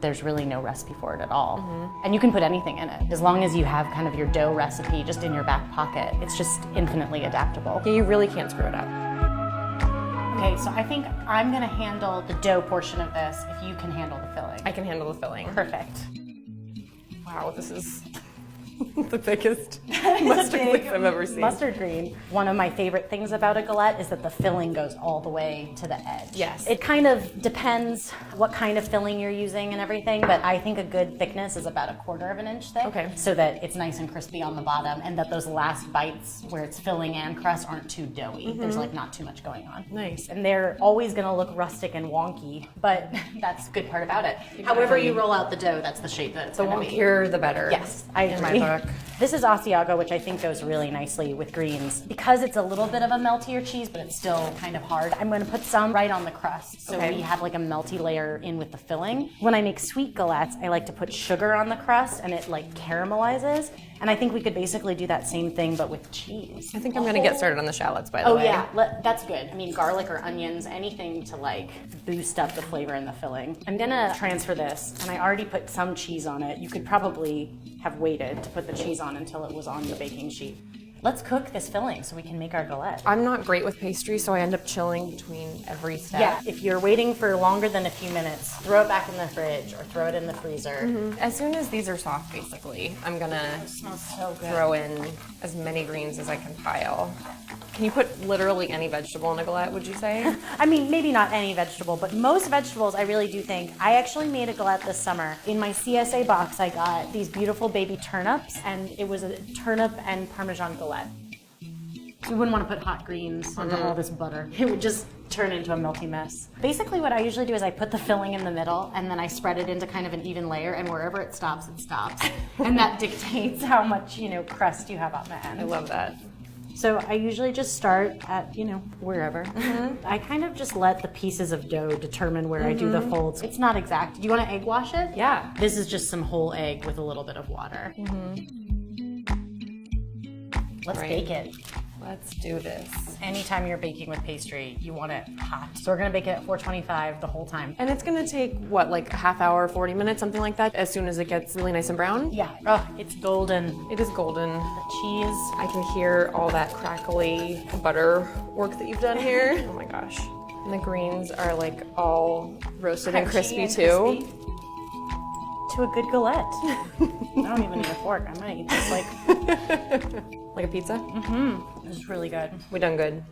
there's really no recipe for it at all. And you can put anything in it. As long as you have kind of your dough recipe just in your back pocket, it's just infinitely adaptable. Yeah, you really can't screw it up. Okay, so I think I'm gonna handle the dough portion of this if you can handle the filling. I can handle the filling. Perfect. Wow, this is the biggest mustard leaf I've ever seen. Mustard green. One of my favorite things about a galette is that the filling goes all the way to the edge. Yes. It kind of depends what kind of filling you're using and everything, but I think a good thickness is about 1/4 inch thick. Okay. So that it's nice and crispy on the bottom and that those last bites where it's filling and crust aren't too doughy. There's like not too much going on. Nice. And they're always gonna look rustic and wonky, but that's the good part about it. However you roll out the dough, that's the shape that it's The gonna be. wonkier, the better. Yes, I agree. In my book. This is Asiago, which I think goes really nicely with greens. Because it's a little bit of a meltier cheese, but it's still kind of hard, I'm gonna put some right on the crust. So Okay. we have like a melty layer in with the filling. When I make sweet galettes, I like to put sugar on the crust and it like caramelizes. And I think we could basically do that same thing, but with cheese. I think I'm gonna get started on the shallots, by the Oh way. yeah, that's good. I mean, garlic or onions, anything to like boost up the flavor in the filling. I'm gonna transfer this, and I already put some cheese on it. You could probably have waited to put the cheese on until it was on the baking sheet. Let's cook this filling so we can make our galette. I'm not great with pastry, so I end up chilling between every step. Yeah, if you're waiting for longer than a few minutes, throw it back in the fridge or throw it in the freezer. As soon as these are soft, basically, I'm gonna It smells so good. throw in as many greens as I can pile. Can you put literally any vegetable in a galette, would you say? I mean, maybe not any vegetable, but most vegetables I really do think. I actually made a galette this summer. In my CSA box, I got these beautiful baby turnips, and it was a turnip and Parmesan galette. You wouldn't want to put hot greens onto all this butter. It would just turn into a melty mess. Basically what I usually do is I put the filling in the middle and then I spread it into kind of an even layer, and wherever it stops, it stops. And that dictates how much, crust you have on the end. I love that. So I usually just start at, wherever. I kind of just let the pieces of dough determine where I do the folds. It's not exact. Do you want to egg wash it? Yeah. This is just some whole egg with a little bit of water. Let's Right. bake it. Let's do this. Anytime you're baking with pastry, you want it hot. So we're gonna bake it at 425 the whole time. And it's gonna take, what, like a half hour, 40 minutes, something like that, as soon as it gets really nice and brown? Yeah. Oh, it's golden. It is golden. The cheese. I can hear all that crackly butter work that you've done here. Oh my gosh. And the greens are like all roasted and Crunchy crispy and too. crispy. To a good galette. I don't even need a fork. I'm gonna eat this like Like a pizza? this is really good. We done good.